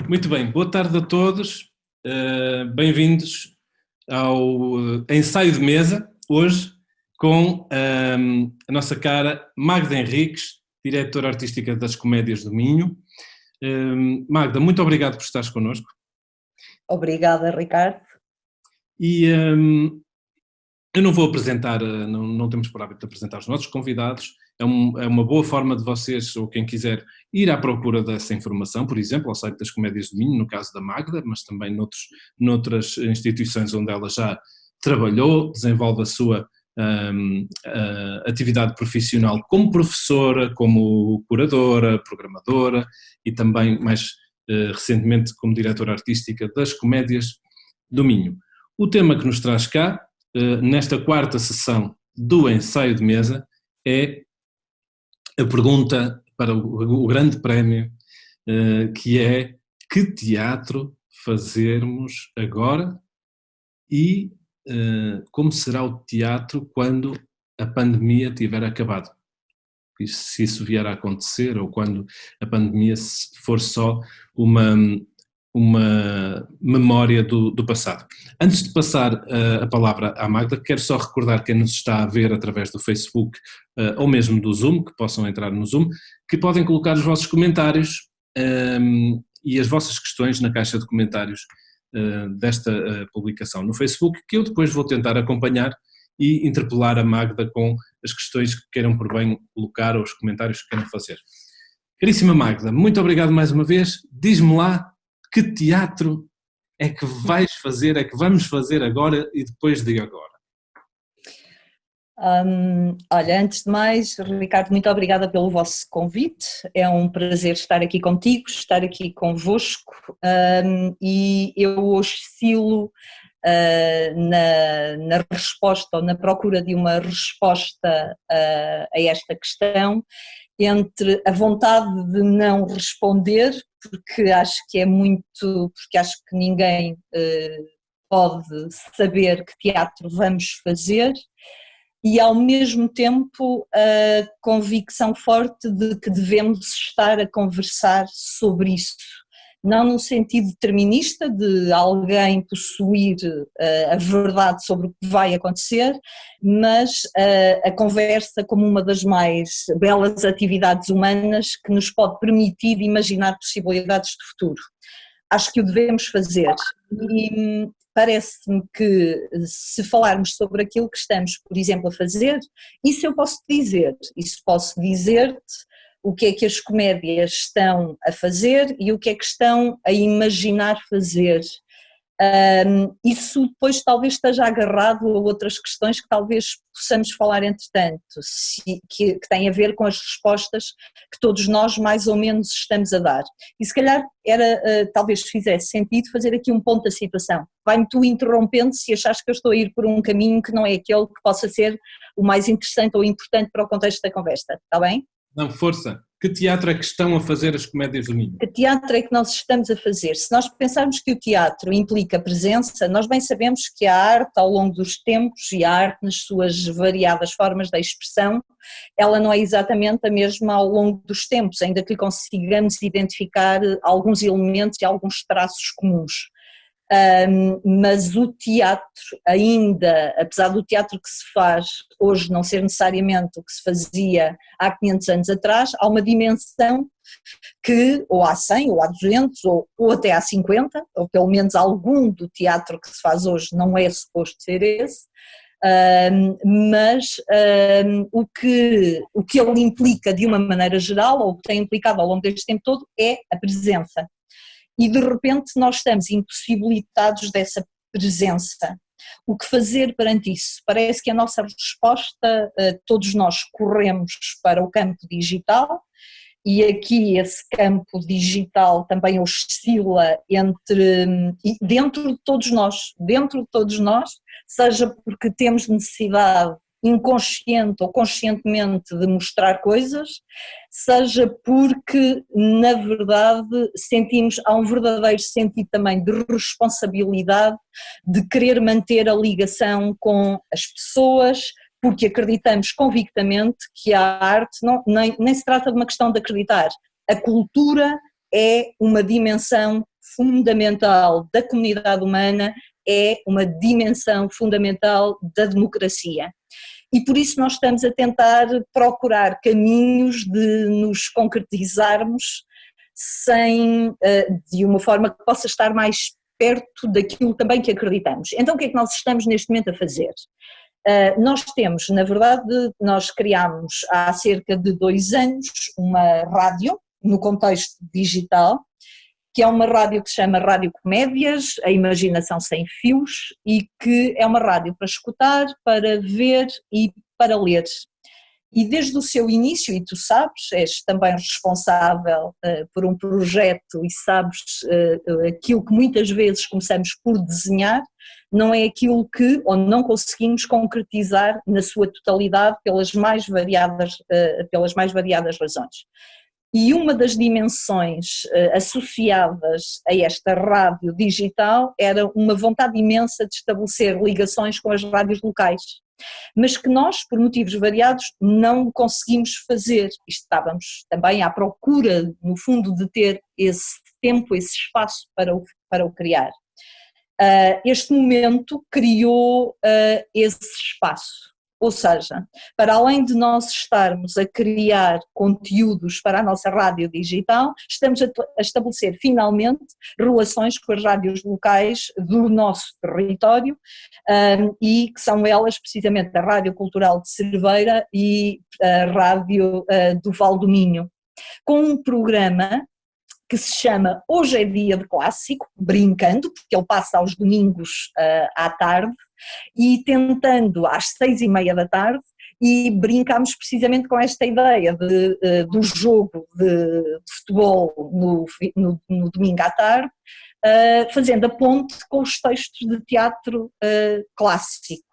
Muito bem, boa tarde a todos, bem-vindos ao ensaio de mesa, hoje com a nossa cara Magda Henriques, diretora artística das Comédias do Minho. Magda, muito obrigado por estares connosco. Obrigada, Ricardo. E eu não vou apresentar, não temos por hábito de apresentar os nossos convidados, é uma boa forma de vocês, ou quem quiser, ir à procura dessa informação, por exemplo, ao site das Comédias do Minho, no caso da Magda, mas também noutras instituições onde ela já trabalhou, desenvolve a sua atividade profissional como professora, como curadora, programadora e também, mais recentemente, como diretora artística das Comédias do Minho. O tema que nos traz cá, nesta quarta sessão do ensaio de mesa, é a pergunta para o grande prémio, que é: que teatro fazermos agora e como será o teatro quando a pandemia tiver acabado? Se isso vier a acontecer, ou quando a pandemia for só uma memória do passado. Antes de passar a palavra à Magda, quero só recordar quem nos está a ver através do Facebook ou mesmo do Zoom, que possam entrar no Zoom, que podem colocar os vossos comentários e as vossas questões na caixa de comentários desta publicação no Facebook, que eu depois vou tentar acompanhar e interpelar a Magda com as questões que queiram por bem colocar ou os comentários que queiram fazer. Caríssima Magda, muito obrigado mais uma vez. Diz-me lá, que teatro é que vais fazer, é que vamos fazer agora e depois de agora? Olha, antes de mais, Ricardo, muito obrigada pelo vosso convite, é um prazer estar aqui contigo, estar aqui convosco, e eu oscilo na resposta ou na procura de uma resposta a esta questão, entre a vontade de não responder, porque acho que porque acho que ninguém pode saber que teatro vamos fazer, e ao mesmo tempo a convicção forte de que devemos estar a conversar sobre isso, não no sentido determinista de alguém possuir a verdade sobre o que vai acontecer, mas a conversa como uma das mais belas atividades humanas que nos pode permitir imaginar possibilidades de futuro. Acho que o devemos fazer, e parece-me que se falarmos sobre aquilo que estamos, por exemplo, a fazer, isso eu posso dizer-te o que é que as comédias estão a fazer e o que é que estão a imaginar fazer. Isso depois talvez esteja agarrado a outras questões que talvez possamos falar entretanto, que têm a ver com as respostas que todos nós mais ou menos estamos a dar. E se calhar talvez fizesse sentido fazer aqui um ponto da situação. Vai-me tu interrompendo se achares que eu estou a ir por um caminho que não é aquele que possa ser o mais interessante ou importante para o contexto da conversa, está bem? Não, força. Que teatro é que estão a fazer as Comédias do Minho? Que teatro é que nós estamos a fazer? Se nós pensarmos que o teatro implica presença, nós bem sabemos que a arte ao longo dos tempos e a arte nas suas variadas formas de expressão, ela não é exatamente a mesma ao longo dos tempos, ainda que consigamos identificar alguns elementos e alguns traços comuns. Mas o teatro ainda, apesar do teatro que se faz hoje não ser necessariamente o que se fazia há 500 anos atrás, há uma dimensão que ou há 100 ou há 200 ou até há 50, ou pelo menos algum do teatro que se faz hoje não é suposto ser esse, mas o que ele implica de uma maneira geral, ou o que tem implicado ao longo deste tempo todo, é a presença. E de repente nós estamos impossibilitados dessa presença. O que fazer perante isso? Parece que a nossa resposta, todos nós corremos para o campo digital, e aqui esse campo digital também oscila dentro de todos nós, seja porque temos necessidade inconsciente ou conscientemente de mostrar coisas, seja porque na verdade há um verdadeiro sentido também de responsabilidade, de querer manter a ligação com as pessoas, porque acreditamos convictamente que a arte nem se trata de uma questão de acreditar. A cultura é uma dimensão fundamental da comunidade humana, é uma dimensão fundamental da democracia. E por isso nós estamos a tentar procurar caminhos de nos concretizarmos de uma forma que possa estar mais perto daquilo também que acreditamos. Então o que é que nós estamos neste momento a fazer? Nós temos, na verdade, nós criámos há cerca de 2 anos uma rádio no contexto digital, que é uma rádio que se chama Rádio Comédias, a imaginação sem fios, e que é uma rádio para escutar, para ver e para ler. E desde o seu início, e tu sabes, és também responsável por um projeto e sabes aquilo que muitas vezes começamos por desenhar, não é aquilo que ou não conseguimos concretizar na sua totalidade pelas mais variadas razões. E uma das dimensões associadas a esta rádio digital era uma vontade imensa de estabelecer ligações com as rádios locais, mas que nós, por motivos variados, não conseguimos fazer. Estávamos também à procura, no fundo, de ter esse tempo, esse espaço para o criar. Este momento criou esse espaço. Ou seja, para além de nós estarmos a criar conteúdos para a nossa rádio digital, estamos a estabelecer finalmente relações com as rádios locais do nosso território e que são elas precisamente a Rádio Cultural de Cerveira e a Rádio do Val do Minho, com um programa que se chama Hoje é Dia de Clássico, brincando, porque ele passa aos domingos à tarde, e tentando às 6h30 da tarde, e brincámos precisamente com esta ideia do jogo de futebol no domingo à tarde, fazendo a ponte com os textos de teatro clássico.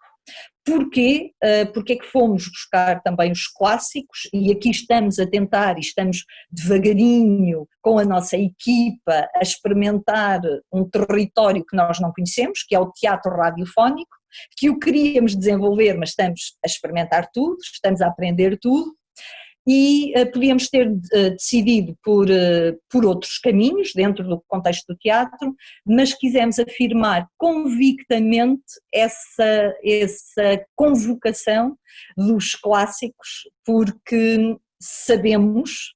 Porquê? Porque é que fomos buscar também os clássicos e aqui estamos a tentar e estamos devagarinho com a nossa equipa a experimentar um território que nós não conhecemos, que é o teatro radiofónico, que o queríamos desenvolver, mas estamos a experimentar tudo, estamos a aprender tudo. E podíamos ter decidido por outros caminhos dentro do contexto do teatro, mas quisemos afirmar convictamente essa convocação dos clássicos, porque sabemos,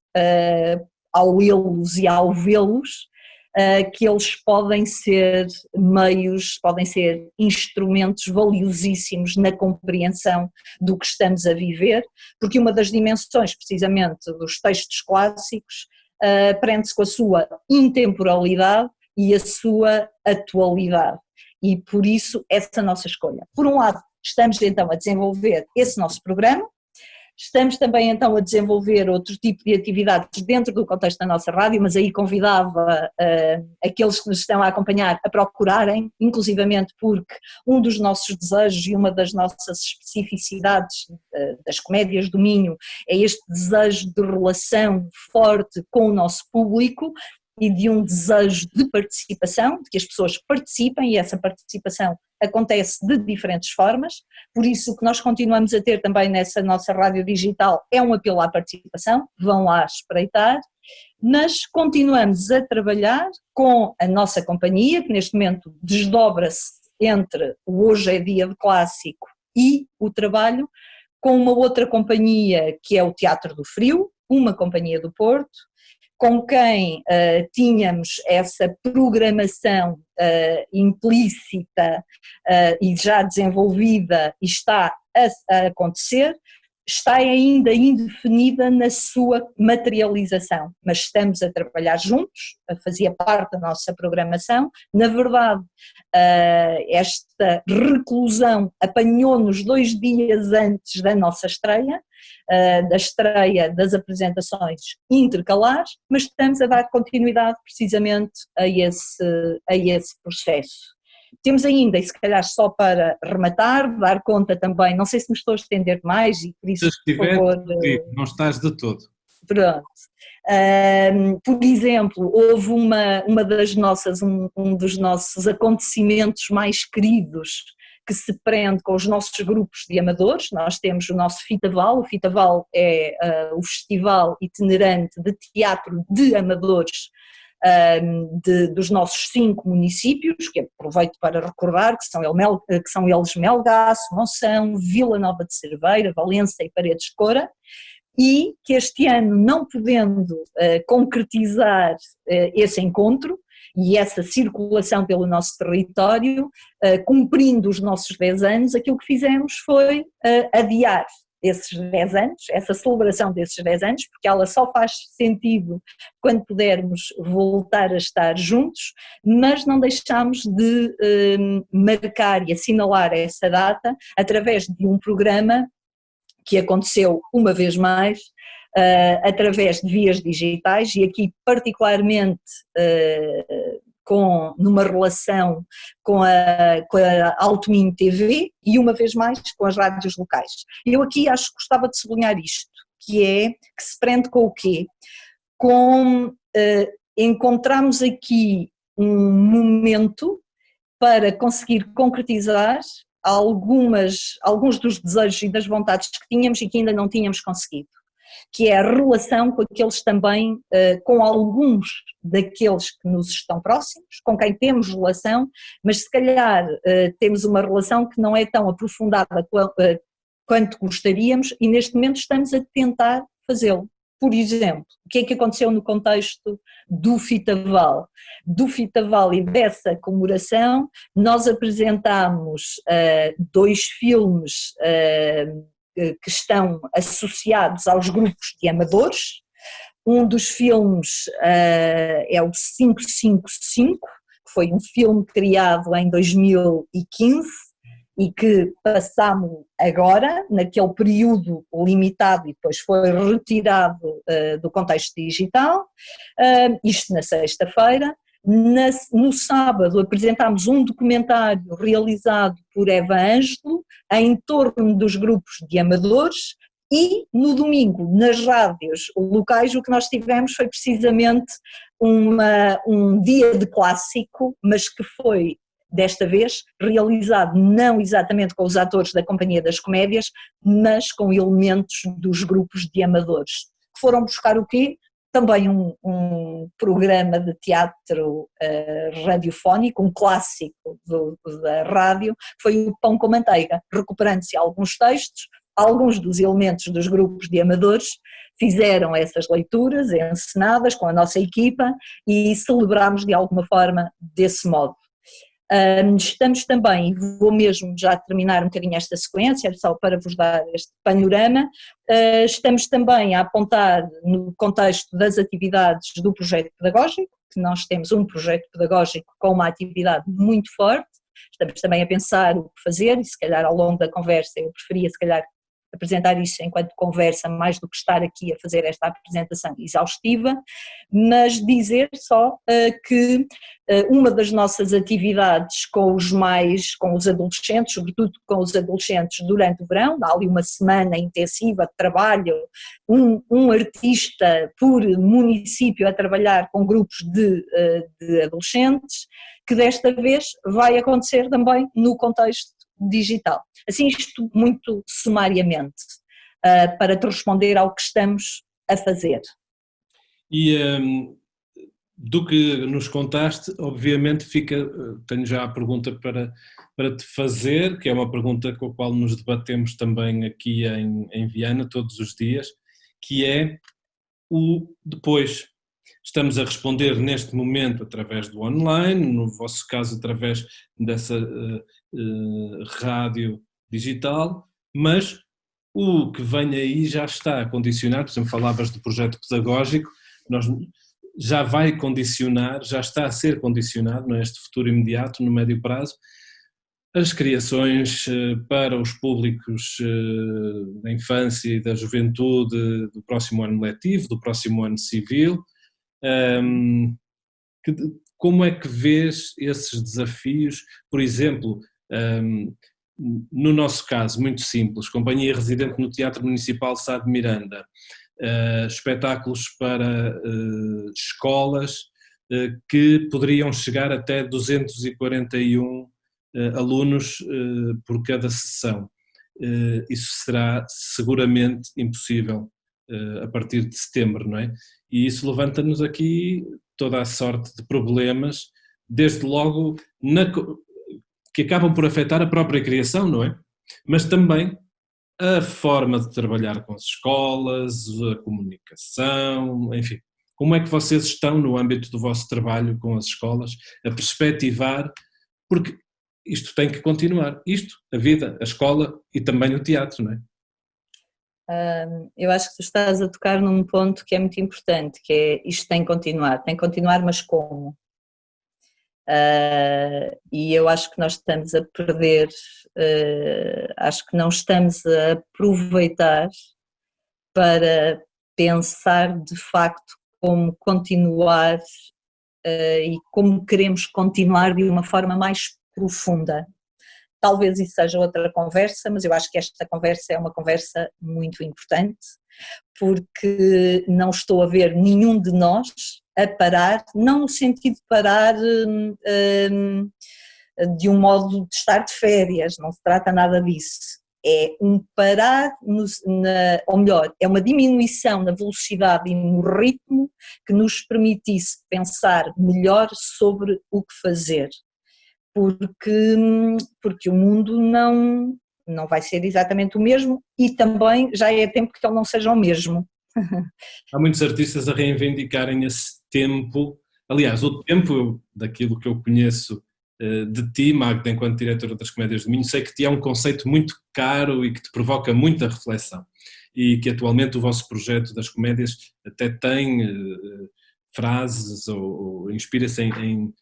ao lê-los e ao vê-los, que eles podem ser meios, podem ser instrumentos valiosíssimos na compreensão do que estamos a viver, porque uma das dimensões precisamente dos textos clássicos prende-se com a sua intemporalidade e a sua atualidade, e por isso essa nossa escolha. Por um lado, estamos então a desenvolver esse nosso programa. Estamos também então a desenvolver outro tipo de atividades dentro do contexto da nossa rádio, mas aí convidava aqueles que nos estão a acompanhar a procurarem, inclusivamente porque um dos nossos desejos e uma das nossas especificidades das comédias do Minho é este desejo de relação forte com o nosso público e de um desejo de participação, de que as pessoas participem, e essa participação acontece de diferentes formas. Por isso o que nós continuamos a ter também nessa nossa rádio digital é um apelo à participação, vão lá espreitar, mas continuamos a trabalhar com a nossa companhia, que neste momento desdobra-se entre o Hoje é Dia de Clássico e o trabalho com uma outra companhia que é o Teatro do Frio, uma companhia do Porto, com quem tínhamos essa programação implícita e já desenvolvida e está a acontecer, está ainda indefinida na sua materialização, mas estamos a trabalhar juntos, fazia parte da nossa programação. Na verdade, esta reclusão apanhou-nos 2 dias antes da nossa estreia, da estreia das apresentações intercalares, mas estamos a dar continuidade precisamente a esse processo. Temos ainda, e se calhar só para rematar, dar conta também, não sei se me estou a estender mais e por isso, por favor… Não estás de todo. Pronto. Por exemplo, houve um dos nossos acontecimentos mais queridos que se prende com os nossos grupos de amadores. Nós temos o nosso Fitaval. O Fitaval é o festival itinerante de teatro de amadores dos nossos 5 municípios, que aproveito para recordar que são eles Melgaço, Monção, Vila Nova de Cerveira, Valença e Paredes de Coura, e que este ano, não podendo concretizar esse encontro e essa circulação pelo nosso território, cumprindo os nossos 10 anos, aquilo que fizemos foi adiar esses 10 anos, essa celebração desses 10 anos, porque ela só faz sentido quando pudermos voltar a estar juntos, mas não deixamos de marcar e assinalar essa data através de um programa que aconteceu uma vez mais, através de vias digitais, e aqui particularmente numa relação com a Alto Minho TV e uma vez mais com as rádios locais. Eu aqui acho que gostava de sublinhar isto, que se prende com o quê? Encontramos aqui um momento para conseguir concretizar alguns dos desejos e das vontades que tínhamos e que ainda não tínhamos conseguido, que é a relação com aqueles também, com alguns daqueles que nos estão próximos, com quem temos relação, mas se calhar temos uma relação que não é tão aprofundada quanto gostaríamos, e neste momento estamos a tentar fazê-lo. Por exemplo, o que é que aconteceu no contexto do Fitaval? Do Fitaval e dessa comemoração, nós apresentámos 2 filmes que estão associados aos grupos de amadores. Um dos filmes é o 555, que foi um filme criado em 2015 e que passámos agora, naquele período limitado, e depois foi retirado do contexto digital, isto na sexta-feira. No sábado apresentámos um documentário realizado por Eva Ângelo em torno dos grupos de amadores, e no domingo, nas rádios locais, o que nós tivemos foi precisamente um dia de clássico, mas que foi desta vez realizado não exatamente com os atores da Companhia das Comédias, mas com elementos dos grupos de amadores, que foram buscar o quê? Também um programa de teatro radiofónico, um clássico da rádio, foi o Pão com Manteiga, recuperando-se alguns textos. Alguns dos elementos dos grupos de amadores fizeram essas leituras encenadas com a nossa equipa e celebramos de alguma forma desse modo. Estamos também, vou mesmo já terminar um bocadinho esta sequência, só para vos dar este panorama, estamos também a apontar no contexto das atividades do projeto pedagógico, que nós temos um projeto pedagógico com uma atividade muito forte, estamos também a pensar o que fazer, e se calhar ao longo da conversa eu preferia se calhar apresentar isso enquanto conversa, mais do que estar aqui a fazer esta apresentação exaustiva, mas dizer só que uma das nossas atividades com os adolescentes, sobretudo com os adolescentes durante o verão, há ali uma semana intensiva de trabalho, um artista por município a trabalhar com grupos de adolescentes, que desta vez vai acontecer também no contexto digital. Assim, isto muito sumariamente, para te responder ao que estamos a fazer. E do que nos contaste, obviamente tenho já a pergunta para te fazer, que é uma pergunta com a qual nos debatemos também aqui em Viana todos os dias, que é o depois. Estamos a responder neste momento através do online, no vosso caso através dessa rádio digital, mas o que vem aí já está condicionado. Por exemplo, falavas do projeto pedagógico, já vai condicionar, já está a ser condicionado neste futuro imediato, no médio prazo, as criações para os públicos da infância e da juventude do próximo ano letivo, do próximo ano civil. Como é que vês esses desafios? Por exemplo, no nosso caso, muito simples, companhia residente no Teatro Municipal Sá de Miranda, espetáculos para escolas que poderiam chegar até 241 alunos por cada sessão. Isso será seguramente impossível a partir de setembro, não é? E isso levanta-nos aqui toda a sorte de problemas, desde logo que acabam por afetar a própria criação, não é? Mas também a forma de trabalhar com as escolas, a comunicação, enfim. Como é que vocês estão no âmbito do vosso trabalho com as escolas a perspectivar, porque isto tem que continuar, isto, a vida, a escola e também o teatro, não é? Eu acho que tu estás a tocar num ponto que é muito importante, que é isto tem que continuar, mas como? E eu acho que nós estamos a perder, acho que não estamos a aproveitar para pensar de facto como continuar e como queremos continuar de uma forma mais profunda. Talvez isso seja outra conversa, mas eu acho que esta conversa é uma conversa muito importante, porque não estou a ver nenhum de nós a parar, não no sentido de parar de um modo de estar de férias, não se trata nada disso. É um parar, ou melhor, é uma diminuição na velocidade e no ritmo que nos permitisse pensar melhor sobre o que fazer. Porque o mundo não vai ser exatamente o mesmo e também já é tempo que ele não seja o mesmo. Há muitos artistas a reivindicarem esse tempo, aliás, o tempo daquilo que eu conheço de ti, Magda, enquanto diretora das Comédias do Minho, sei que te é um conceito muito caro e que te provoca muita reflexão e que atualmente o vosso projeto das comédias até tem frases ou inspira-se em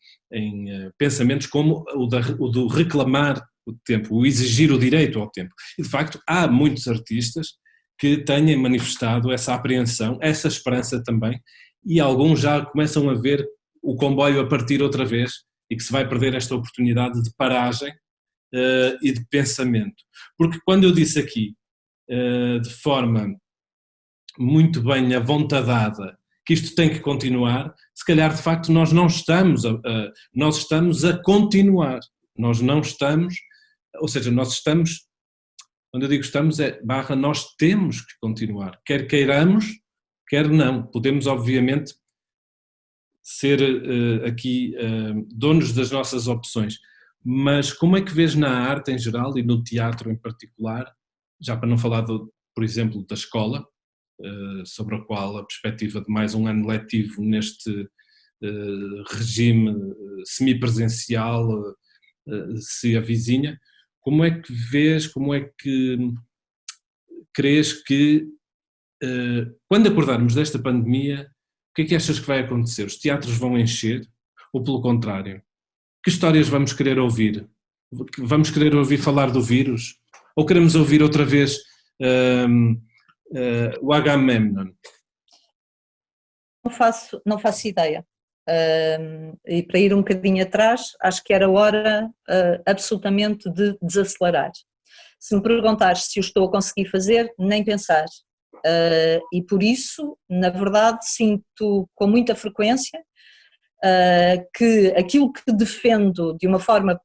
pensamentos como o do reclamar o tempo, o exigir o direito ao tempo. E de facto há muitos artistas que tenham manifestado essa apreensão, essa esperança também, e alguns já começam a ver o comboio a partir outra vez e que se vai perder esta oportunidade de paragem e de pensamento. Porque quando eu disse aqui, de forma muito bem avontadada, que isto tem que continuar, se calhar de facto nós não estamos nós estamos a continuar, nós não estamos, ou seja, nós estamos, quando eu digo estamos nós temos que continuar, quer queiramos, quer não. Podemos obviamente ser aqui donos das nossas opções, mas como é que vês na arte em geral e no teatro em particular, já para não falar, por exemplo, da escola, sobre a qual a perspectiva de mais um ano letivo neste regime semipresencial se avizinha, como é que vês, como é que crees que quando acordarmos desta pandemia, o que é que achas que vai acontecer? Os teatros vão encher ou pelo contrário? Que histórias vamos querer ouvir? Vamos querer ouvir falar do vírus? Ou queremos ouvir outra vez o Agamemnon? Não faço ideia. E para ir um bocadinho atrás, acho que era hora absolutamente de desacelerar. Se me perguntares se o estou a conseguir fazer, nem pensar. E por isso, na verdade, sinto com muita frequência que aquilo que defendo de uma forma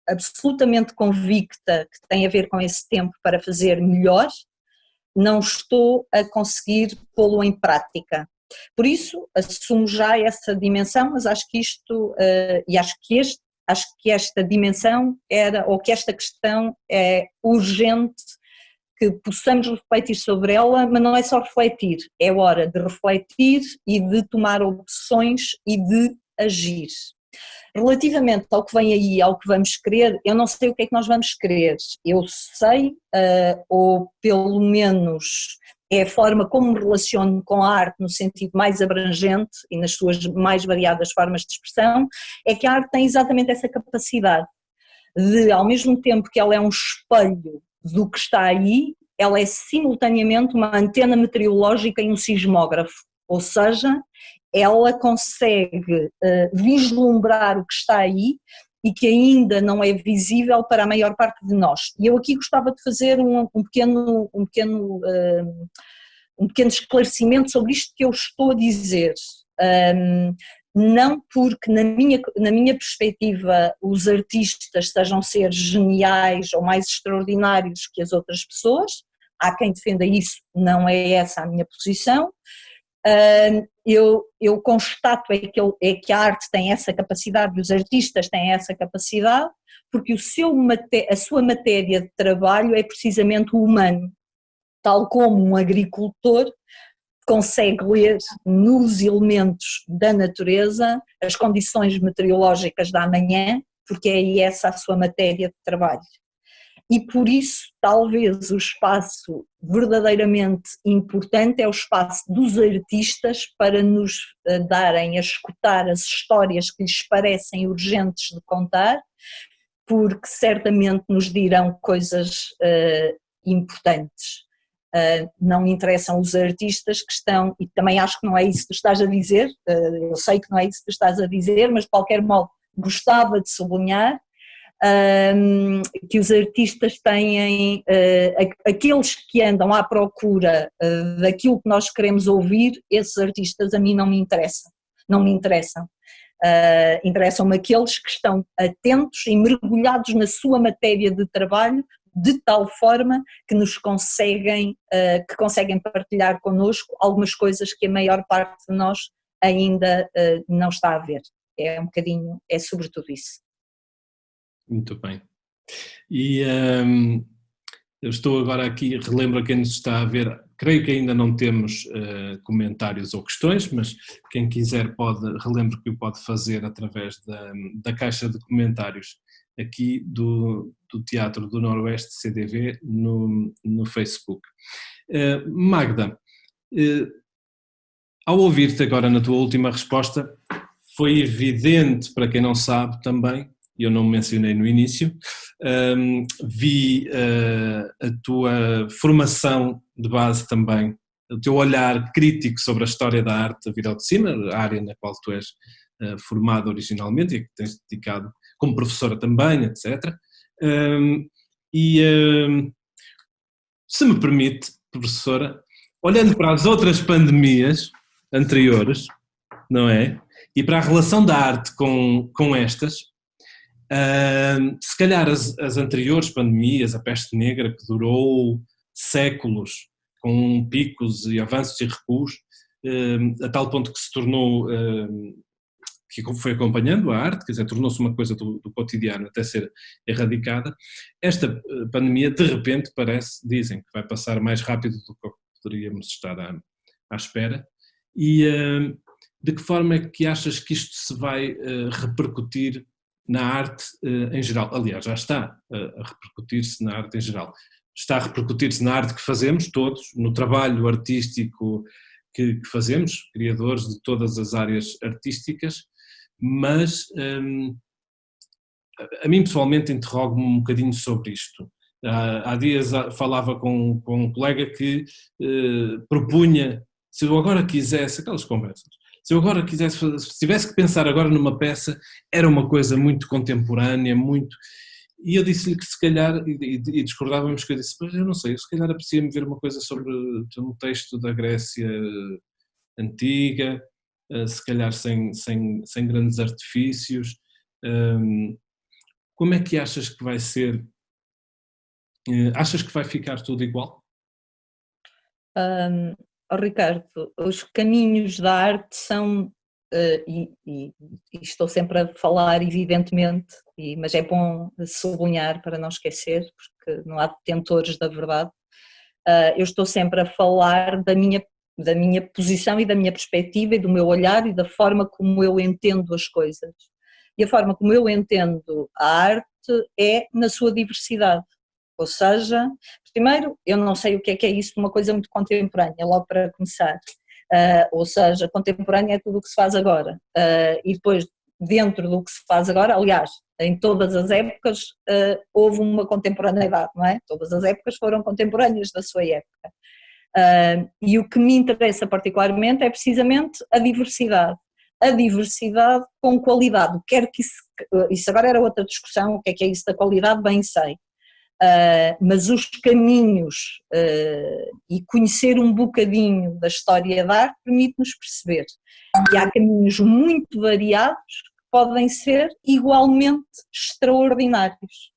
absolutamente convicta, que tem a ver com esse tempo para fazer melhor, não estou a conseguir pô-lo em prática. Por isso, assumo já essa dimensão, mas acho que isto, e acho que esta dimensão ou que esta questão é urgente, que possamos refletir sobre ela, mas não é só refletir, é hora de refletir e de tomar opções e de agir. Relativamente ao que vem aí, ao que vamos querer, eu não sei o que é que nós vamos querer, eu sei, ou pelo menos é a forma como me relaciono com a arte no sentido mais abrangente e nas suas mais variadas formas de expressão, é que a arte tem exatamente essa capacidade de, ao mesmo tempo que ela é um espelho do que está aí, ela é simultaneamente uma antena meteorológica e um sismógrafo, ou seja, ela consegue vislumbrar o que está aí e que ainda não é visível para a maior parte de nós. E eu aqui gostava de fazer um pequeno esclarecimento sobre isto que eu estou a dizer. não porque na minha perspectiva os artistas sejam seres geniais ou mais extraordinários que as outras pessoas, há quem defenda isso, não é essa a minha posição. Eu constato é que a arte tem essa capacidade, os artistas têm essa capacidade, porque a sua matéria de trabalho é precisamente o humano, tal como um agricultor consegue ler nos elementos da natureza as condições meteorológicas da manhã, porque é essa a sua matéria de trabalho. E por isso, talvez o espaço verdadeiramente importante é o espaço dos artistas para nos darem a escutar as histórias que lhes parecem urgentes de contar, porque certamente nos dirão coisas importantes. Não me interessam os artistas que estão, e também acho que não é isso que tu estás a dizer, eu sei que não é isso que tu estás a dizer, mas de qualquer modo gostava de sublinhar que os artistas têm, aqueles que andam à procura daquilo que nós queremos ouvir, esses artistas a mim não me interessam, interessam-me aqueles que estão atentos e mergulhados na sua matéria de trabalho, de tal forma que conseguem partilhar connosco algumas coisas que a maior parte de nós ainda não está a ver. É um bocadinho, é sobretudo isso. Muito bem. E eu estou agora aqui, relembro a quem nos está a ver, creio que ainda não temos comentários ou questões, mas quem quiser relembro que o pode fazer através da caixa de comentários aqui do Teatro do Noroeste CDV no Facebook. Magda, ao ouvir-te agora na tua última resposta, foi evidente para quem não sabe também, eu não mencionei no início, vi a tua formação de base também, o teu olhar crítico sobre a história da arte a vir ao de cima, a área na qual tu és formada originalmente e que tens dedicado como professora também, etc. Se me permite, professora, olhando para as outras pandemias anteriores, não é? E para a relação da arte com estas, se calhar as anteriores pandemias, a peste negra que durou séculos, com picos e avanços e recuos, a tal ponto que se tornou, que foi acompanhando a arte, quer dizer, tornou-se uma coisa do cotidiano até ser erradicada. Esta pandemia, de repente, dizem que vai passar mais rápido do que poderíamos estar à espera. E de que forma é que achas que isto se vai repercutir na arte em geral? Aliás, já está a repercutir-se na arte em geral. Está a repercutir-se na arte que fazemos todos, no trabalho artístico que fazemos, criadores de todas as áreas artísticas, mas a mim pessoalmente interrogo-me um bocadinho sobre isto. Há dias falava com um colega que propunha, se eu agora quisesse, aquelas conversas, se eu agora quisesse, se tivesse que pensar agora numa peça, era uma coisa muito contemporânea, muito... E eu disse-lhe que se calhar, e discordávamos, que eu disse, pois eu não sei, eu se calhar aprecia-me ver uma coisa sobre um texto da Grécia antiga, se calhar sem grandes artifícios. Como é que achas que vai ser? Achas que vai ficar tudo igual? Ricardo, os caminhos da arte são, e estou sempre a falar evidentemente, mas é bom sublinhar para não esquecer, porque não há detentores da verdade, eu estou sempre a falar da minha posição e da minha perspectiva e do meu olhar e da forma como eu entendo as coisas. E a forma como eu entendo a arte é na sua diversidade. Ou seja, primeiro, eu não sei o que é isso de uma coisa muito contemporânea, logo para começar. Ou seja, contemporânea é tudo o que se faz agora. E depois, dentro do que se faz agora, aliás, em todas as épocas houve uma contemporaneidade, não é? Todas as épocas foram contemporâneas da sua época. E o que me interessa particularmente é precisamente a diversidade. A diversidade com qualidade. Quer que isso agora era outra discussão, o que é isso da qualidade, bem sei. mas os caminhos e conhecer um bocadinho da história da arte permite-nos perceber que há caminhos muito variados que podem ser igualmente extraordinários.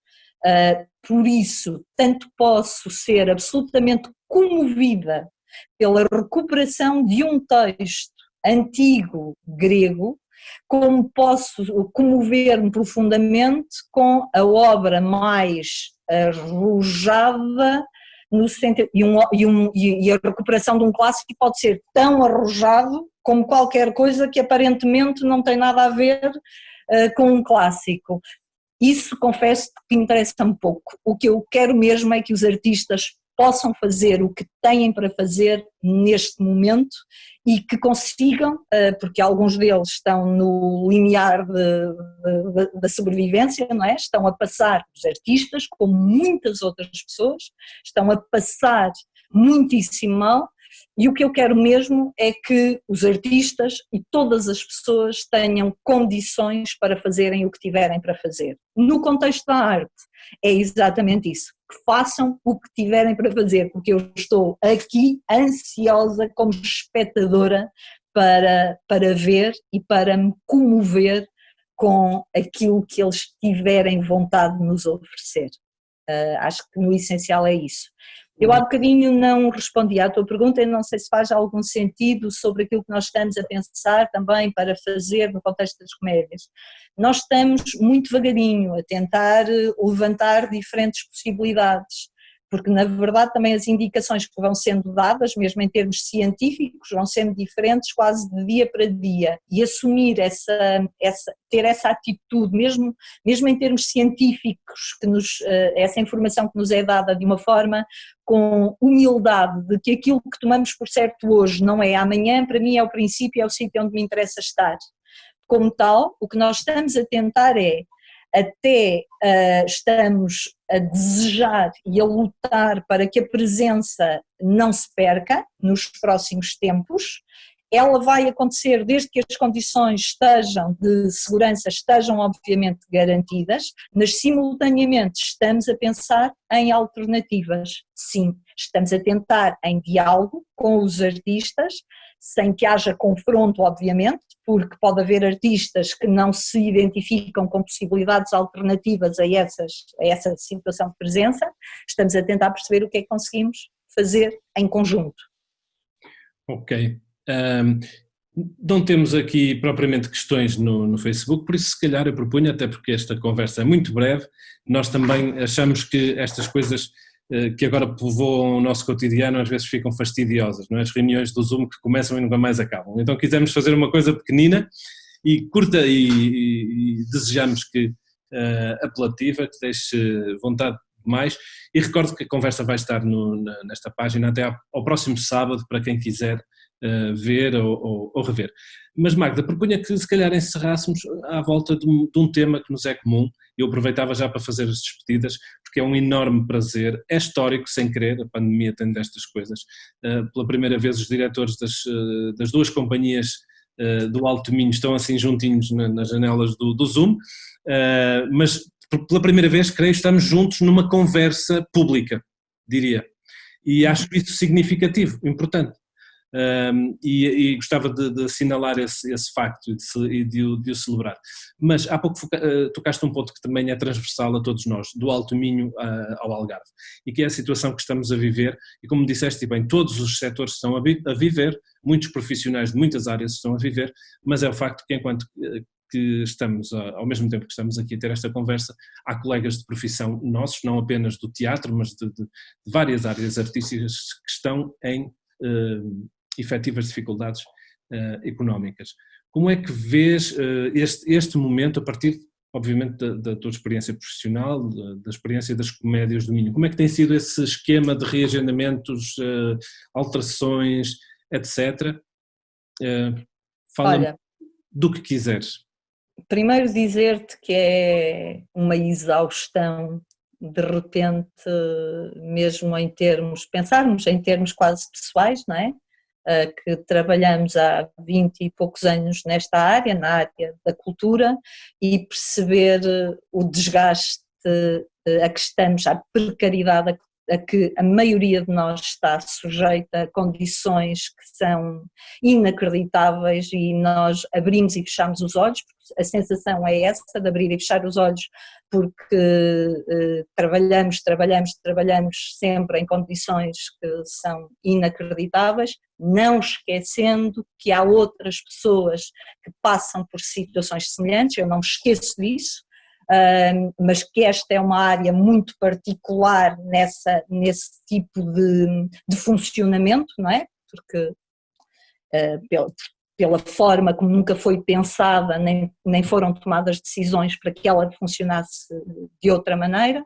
Por isso, tanto posso ser absolutamente comovida pela recuperação de um texto antigo grego, como posso comover-me profundamente com a obra mais arrojada, no sentido, e a recuperação de um clássico pode ser tão arrojado como qualquer coisa que aparentemente não tem nada a ver com um clássico. Isso, confesso, que interessa-me pouco. O que eu quero mesmo é que os artistas possam fazer o que têm para fazer neste momento e que consigam, porque alguns deles estão no limiar da sobrevivência, não é? Estão a passar, os artistas, como muitas outras pessoas, estão a passar muitíssimo mal, e o que eu quero mesmo é que os artistas e todas as pessoas tenham condições para fazerem o que tiverem para fazer. No contexto da arte, é exatamente isso, que façam o que tiverem para fazer, porque eu estou aqui ansiosa como espectadora para ver e para me comover com aquilo que eles tiverem vontade de nos oferecer. Acho que no essencial é isso. Eu há bocadinho não respondi à tua pergunta e não sei se faz algum sentido sobre aquilo que nós estamos a pensar também para fazer no contexto das comédias. Nós estamos muito devagarinho a tentar levantar diferentes possibilidades, porque na verdade também as indicações que vão sendo dadas, mesmo em termos científicos, vão sendo diferentes quase de dia para dia, e assumir ter essa atitude, mesmo em termos científicos, essa informação que nos é dada de uma forma com humildade, de que aquilo que tomamos por certo hoje não é amanhã, para mim é o princípio, é o sítio onde me interessa estar. Como tal, o que nós estamos a tentar até estamos a desejar e a lutar para que a presença não se perca nos próximos tempos. Ela vai acontecer desde que as condições de segurança estejam obviamente garantidas, mas simultaneamente estamos a pensar em alternativas. Sim, estamos a tentar em diálogo com os artistas, sem que haja confronto, obviamente, porque pode haver artistas que não se identificam com possibilidades alternativas a essa situação de presença. Estamos a tentar perceber o que é que conseguimos fazer em conjunto. Ok. Não temos aqui propriamente questões no Facebook, por isso se calhar eu propunho, até porque esta conversa é muito breve, nós também achamos que estas coisas que agora povoam o nosso cotidiano às vezes ficam fastidiosas, não é? As reuniões do Zoom que começam e nunca mais acabam. Então quisemos fazer uma coisa pequenina e curta e desejamos que apelativa, que deixe vontade de mais, e recordo que a conversa vai estar nesta página até ao próximo sábado para quem quiser ver ou rever. Mas Magda, propunha que se calhar encerrássemos à volta de um tema que nos é comum. Eu aproveitava já para fazer as despedidas, porque é um enorme prazer, é histórico sem querer, a pandemia tem destas coisas. Pela primeira vez os diretores das duas companhias do Alto Minho estão assim juntinhos nas janelas do Zoom, mas pela primeira vez, creio, estamos juntos numa conversa pública, diria, e acho isso significativo, importante. E gostava de assinalar esse facto e de o celebrar. Mas há pouco tocaste um ponto que também é transversal a todos nós, do Alto Minho ao Algarve, e que é a situação que estamos a viver, e como disseste bem, todos os setores estão a viver, muitos profissionais de muitas áreas estão a viver, mas é o facto que enquanto que estamos, ao mesmo tempo que estamos aqui a ter esta conversa, há colegas de profissão nossos, não apenas do teatro, mas de várias áreas artísticas que estão em efetivas dificuldades económicas. Como é que vês este momento a partir, obviamente, da tua experiência profissional, da experiência das comédias do Minho? Como é que tem sido esse esquema de reagendamentos, alterações, etc.? Fala-me do que quiseres. Primeiro dizer-te que é uma exaustão, de repente, mesmo pensarmos em termos quase pessoais, não é? Que trabalhamos há 20 e poucos anos nesta área, na área da cultura, e perceber o desgaste a que estamos, à precariedade a que a maioria de nós está sujeita a condições que são inacreditáveis e nós abrimos e fechamos os olhos, porque a sensação é essa de abrir e fechar os olhos porque trabalhamos sempre em condições que são inacreditáveis, não esquecendo que há outras pessoas que passam por situações semelhantes, eu não me esqueço disso, mas que esta é uma área muito particular nesse tipo de funcionamento, não é? Porque pela forma como nunca foi pensada, nem foram tomadas decisões para que ela funcionasse de outra maneira.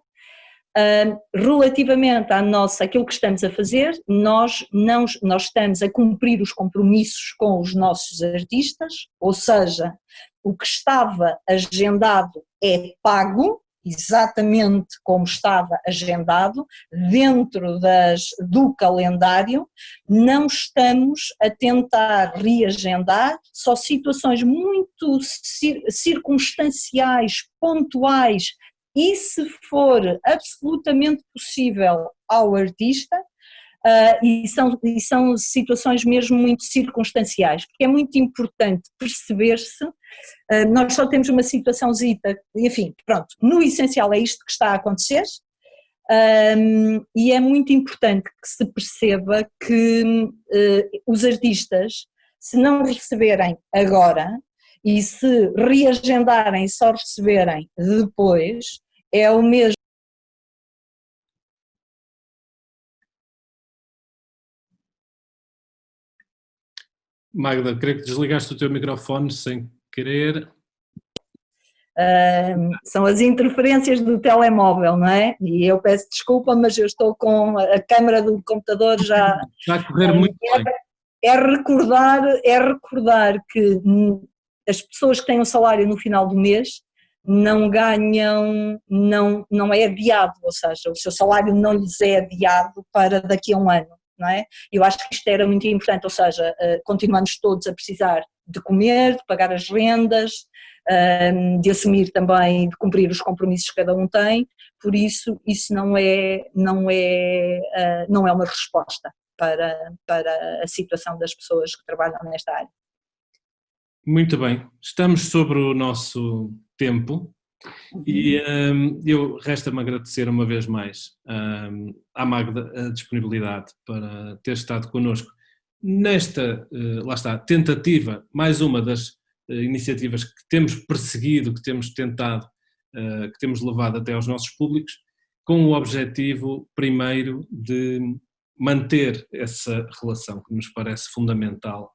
Relativamente àquilo que estamos a fazer, nós estamos a cumprir os compromissos com os nossos artistas, ou seja, o que estava agendado é pago, exatamente como estava agendado, dentro do calendário, não estamos a tentar reagendar, só situações muito circunstanciais, pontuais, e se for absolutamente possível ao artista, e são situações mesmo muito circunstanciais, porque é muito importante perceber-se, nós só temos uma situaçãozita, enfim, pronto, no essencial é isto que está a acontecer, e é muito importante que se perceba que os artistas, se não receberem agora, e se reagendarem e só receberem depois, é o mesmo. Magda, creio que desligaste o teu microfone sem querer. São as interferências do telemóvel, não é? E eu peço desculpa, mas eu estou com a câmara do computador já. Está a correr muito bem. É recordar que as pessoas que têm um salário no final do mês não ganham, não é adiado, ou seja, o seu salário não lhes é adiado para daqui a um ano, não é? Eu acho que isto era muito importante, ou seja, continuamos todos a precisar de comer, de pagar as rendas, de assumir também, de cumprir os compromissos que cada um tem, por isso não é uma resposta para a situação das pessoas que trabalham nesta área. Muito bem, estamos sobre o nosso tempo e resta-me agradecer uma vez mais à Magda a disponibilidade para ter estado connosco nesta, lá está, tentativa, mais uma das iniciativas que temos perseguido, que temos tentado, que temos levado até aos nossos públicos, com o objetivo primeiro de manter essa relação que nos parece fundamental,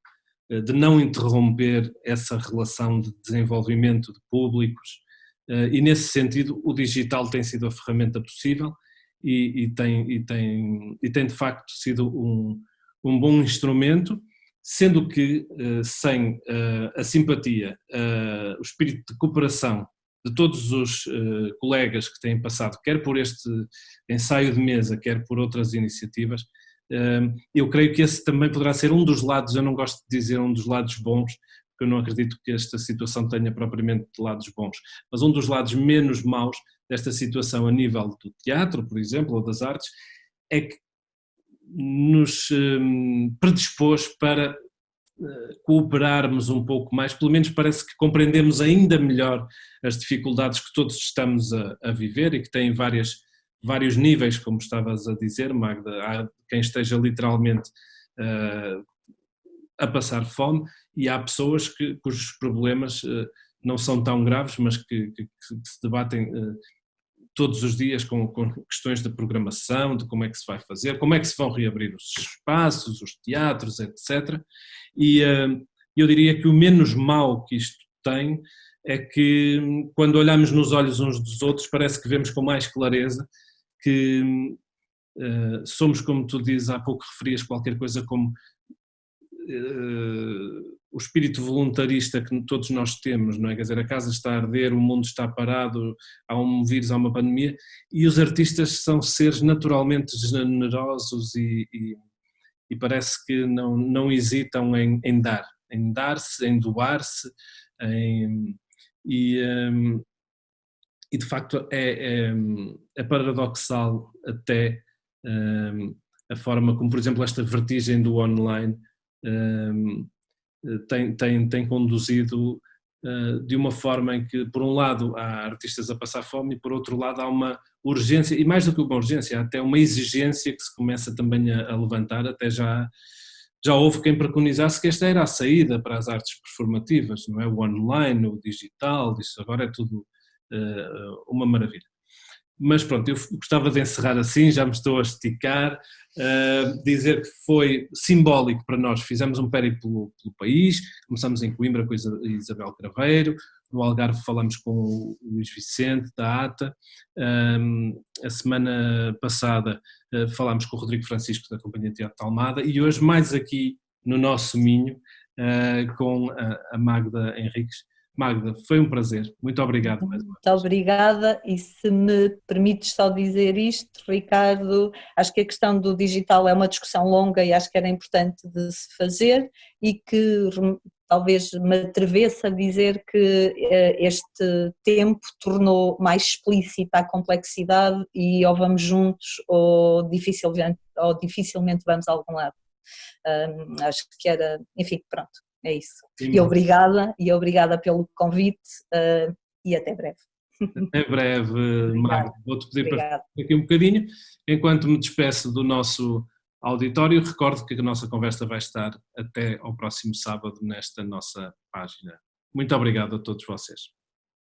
de não interromper essa relação de desenvolvimento de públicos, e nesse sentido o digital tem sido a ferramenta possível e tem de facto sido um bom instrumento, sendo que sem a simpatia, o espírito de cooperação de todos os colegas que têm passado, quer por este ensaio de mesa, quer por outras iniciativas, eu creio que esse também poderá ser um dos lados, eu não gosto de dizer um dos lados bons, porque eu não acredito que esta situação tenha propriamente lados bons, mas um dos lados menos maus desta situação a nível do teatro, por exemplo, ou das artes, é que nos predispôs para cooperarmos um pouco mais, pelo menos parece que compreendemos ainda melhor as dificuldades que todos estamos a viver e que têm vários níveis, como estavas a dizer, Magda. Há quem esteja literalmente a passar fome e há pessoas cujos problemas não são tão graves, mas que se debatem todos os dias com questões de programação, de como é que se vai fazer, como é que se vão reabrir os espaços, os teatros, etc. E eu diria que o menos mau que isto tem é que quando olhamos nos olhos uns dos outros parece que vemos com mais clareza que somos, como tu dizes, há pouco referias qualquer coisa como o espírito voluntarista que todos nós temos, não é? Quer dizer, a casa está a arder, o mundo está parado, há um vírus, há uma pandemia, e os artistas são seres naturalmente generosos e parece que não hesitam em dar-se, em doar-se, e de facto é paradoxal até a forma como, por exemplo, esta vertigem do online tem conduzido de uma forma em que, por um lado, há artistas a passar fome e, por outro lado, há uma urgência, e mais do que uma urgência, há até uma exigência que se começa também a levantar, até já houve quem preconizasse que esta era a saída para as artes performativas, não é? O online, o digital, isso agora é tudo uma maravilha. Mas pronto, eu gostava de encerrar assim, já me estou a esticar, dizer que foi simbólico para nós, fizemos um périplo pelo país, começamos em Coimbra com a Isabel Craveiro, no Algarve falamos com o Luís Vicente, da ATA, a semana passada falámos com o Rodrigo Francisco, da Companhia de Teatro de Almada, e hoje mais aqui no nosso Minho, com a Magda Henriques. Magda, foi um prazer, muito obrigado mais uma vez. Muito obrigada, e se me permites só dizer isto, Ricardo, acho que a questão do digital é uma discussão longa e acho que era importante de se fazer, e que talvez me atrevesse a dizer que este tempo tornou mais explícita a complexidade, e ou vamos juntos ou dificilmente vamos a algum lado. Acho que era, enfim, pronto. É isso. Sim. E obrigada pelo convite, e até breve. Até breve, Magda. Vou-te pedir Obrigada. para ficar aqui um bocadinho. Enquanto me despeço do nosso auditório, recordo que a nossa conversa vai estar até ao próximo sábado nesta nossa página. Muito obrigado a todos vocês.